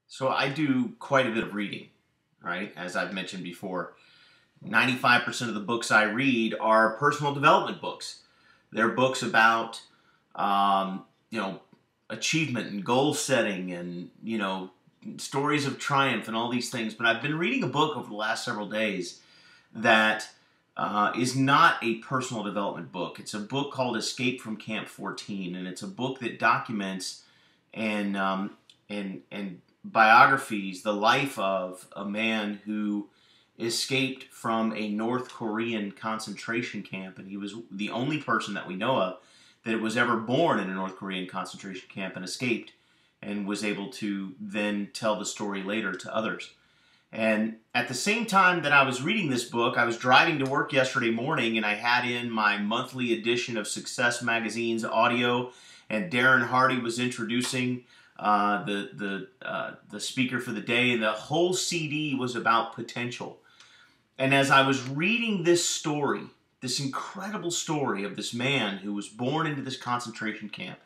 So I do quite a bit of reading, right? As I've mentioned before, 95% of the books I read are personal development books. They're books about, um, you know, achievement and goal setting and, stories of triumph and all these things. But I've been reading a book over the last several days that is not a personal development book. It's a book called Escape from Camp 14, and it's a book that documents and and biographies the life of a man who escaped from a North Korean concentration camp, and he was the only person that we know of that was ever born in a North Korean concentration camp and escaped, and was able to then tell the story later to others. And at the same time that I was reading this book, I was driving to work yesterday morning, and I had in my monthly edition of Success Magazine's audio, and Darren Hardy was introducing the speaker for the day, and the whole CD was about potential. And as I was reading this story, this incredible story of this man who was born into this concentration camp,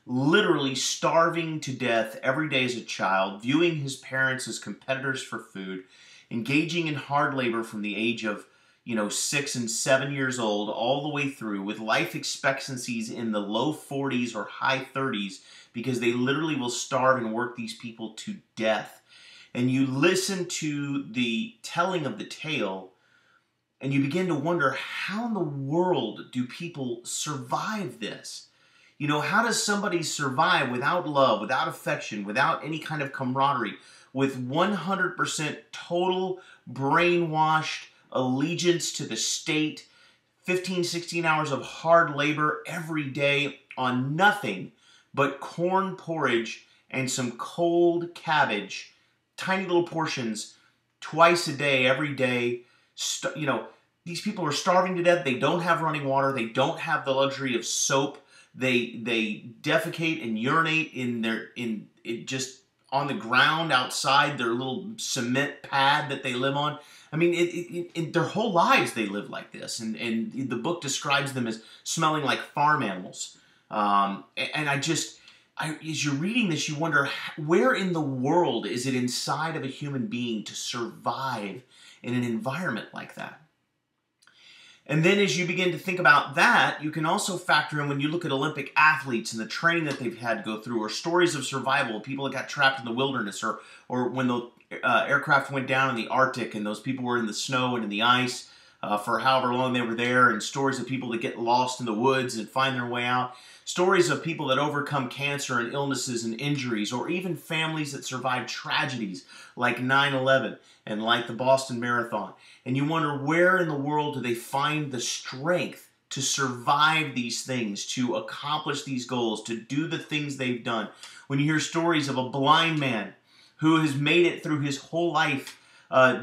literally starving to death every day as a child, viewing his parents as competitors for food, engaging in hard labor from the age of 6 and 7 years old all the way through, with life expectancies in the low 40s or high 30s, because they literally will starve and work these people to death. And you listen to the telling of the tale, and you begin to wonder, how in the world do people survive this? How does somebody survive without love, without affection, without any kind of camaraderie, with 100% total brainwashed allegiance to the state, 15, 16 hours of hard labor every day on nothing but corn porridge and some cold cabbage, tiny little portions, twice a day, every day. These people are starving to death. They don't have running water. They don't have the luxury of soap. They defecate and urinate in just on the ground outside their little cement pad that they live on. I mean, in their whole lives they live like this, and the book describes them as smelling like farm animals. As you're reading this, you wonder, where in the world is it inside of a human being to survive in an environment like that? And then as you begin to think about that, you can also factor in, when you look at Olympic athletes and the training that they've had to go through, or stories of survival, people that got trapped in the wilderness, or when the aircraft went down in the Arctic and those people were in the snow and in the ice for however long they were there, and stories of people that get lost in the woods and find their way out, stories of people that overcome cancer and illnesses and injuries, or even families that survive tragedies like 9/11 and like the Boston Marathon. And you wonder, where in the world do they find the strength to survive these things, to accomplish these goals, to do the things they've done? When you hear stories of a blind man who has made it through his whole life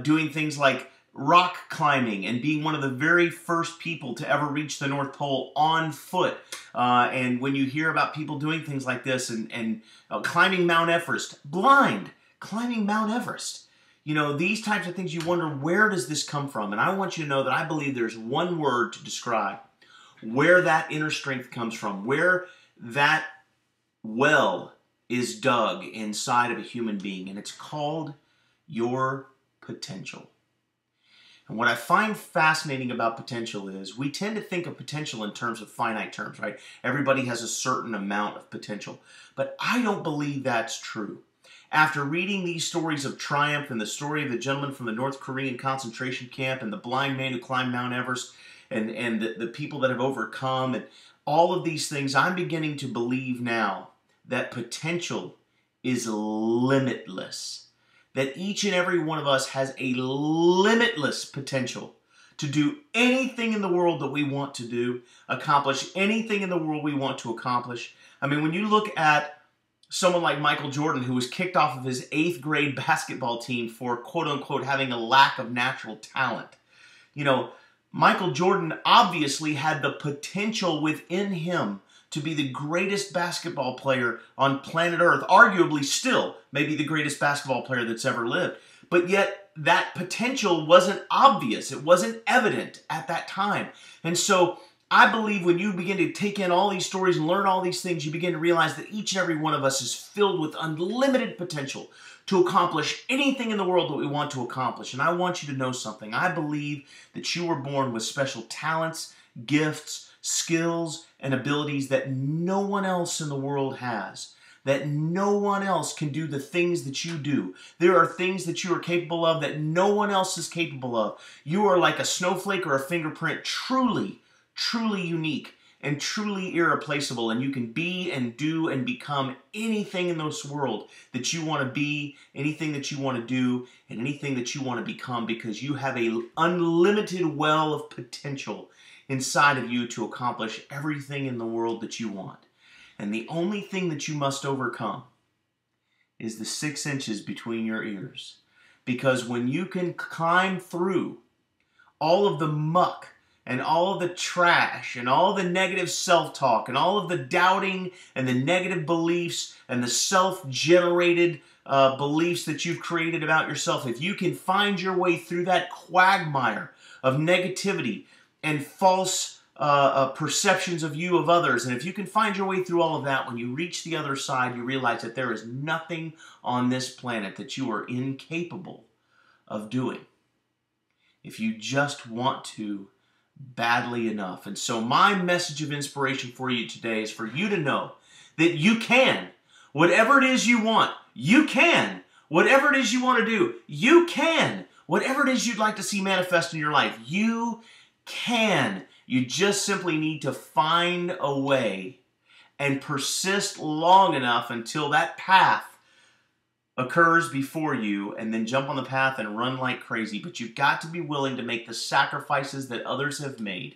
doing things like rock climbing and being one of the very first people to ever reach the North Pole on foot. And when you hear about people doing things like this and climbing Mount Everest, blind, climbing Mount Everest. These types of things, you wonder, where does this come from? And I want you to know that I believe there's one word to describe where that inner strength comes from, where that well is dug inside of a human being, and it's called your potential. And what I find fascinating about potential is we tend to think of potential in terms of finite terms, right? Everybody has a certain amount of potential. But I don't believe that's true. After reading these stories of triumph, and the story of the gentleman from the North Korean concentration camp, and the blind man who climbed Mount Everest, and the people that have overcome, and all of these things, I'm beginning to believe now that potential is limitless. That each and every one of us has a limitless potential to do anything in the world that we want to do, accomplish anything in the world we want to accomplish. I mean, when you look at someone like Michael Jordan, who was kicked off of his 8th grade basketball team for, quote-unquote, having a lack of natural talent. Michael Jordan obviously had the potential within him to be the greatest basketball player on planet Earth, arguably still maybe the greatest basketball player that's ever lived. But yet that potential wasn't obvious. It wasn't evident at that time. And so I believe when you begin to take in all these stories and learn all these things, you begin to realize that each and every one of us is filled with unlimited potential to accomplish anything in the world that we want to accomplish. And I want you to know something. I believe that you were born with special talents, gifts, skills, and abilities that no one else in the world has. That no one else can do the things that you do. There are things that you are capable of that no one else is capable of. You are like a snowflake or a fingerprint, truly unique and truly irreplaceable, and you can be and do and become anything in this world that you want to be, anything that you want to do, and anything that you want to become, because you have an unlimited well of potential inside of you to accomplish everything in the world that you want. And the only thing that you must overcome is the 6 inches between your ears. Because when you can climb through all of the muck and all of the trash and all the negative self-talk and all of the doubting and the negative beliefs and the self-generated beliefs that you've created about yourself, if you can find your way through that quagmire of negativity and false perceptions of you of others, and if you can find your way through all of that, when you reach the other side, you realize that there is nothing on this planet that you are incapable of doing if you just want to badly enough. And so my message of inspiration for you today is for you to know that you can. Whatever it is you want, you can. Whatever it is you want to do, you can. Whatever it is you'd like to see manifest in your life, you can. You just simply need to find a way and persist long enough until that path occurs before you, and then jump on the path and run like crazy. But you've got to be willing to make the sacrifices that others have made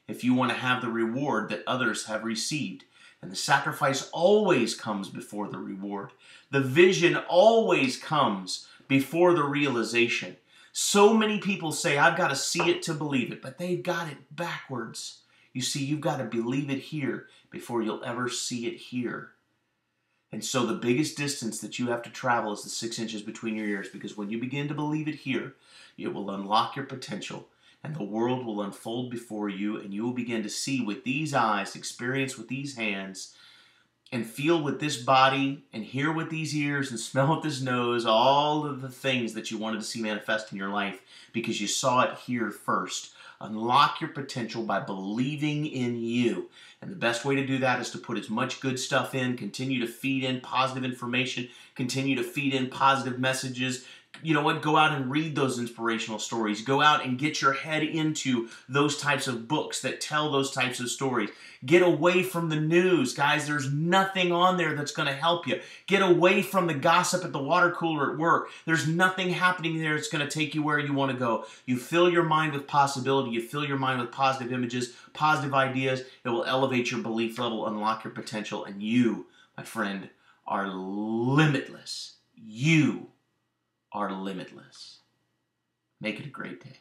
if you want to have the reward that others have received. And the sacrifice always comes before the reward. The vision always comes before the realization. So many people say, I've got to see it to believe it, but they've got it backwards. You see, you've got to believe it here before you'll ever see it here. And so the biggest distance that you have to travel is the 6 inches between your ears, because when you begin to believe it here, it will unlock your potential, and the world will unfold before you, and you will begin to see with these eyes, experience with these hands, and feel with this body, and hear with these ears, and smell with this nose, all of the things that you wanted to see manifest in your life, because you saw it here first. Unlock your potential by believing in you. And the best way to do that is to put as much good stuff in, continue to feed in positive information, continue to feed in positive messages. You know what? Go out and read those inspirational stories. Go out and get your head into those types of books that tell those types of stories. Get away from the news. Guys, there's nothing on there that's going to help you. Get away from the gossip at the water cooler at work. There's nothing happening there that's going to take you where you want to go. You fill your mind with possibility. You fill your mind with positive images, positive ideas. It will elevate your belief level, unlock your potential, and you, my friend, are limitless. You are limitless. Make it a great day.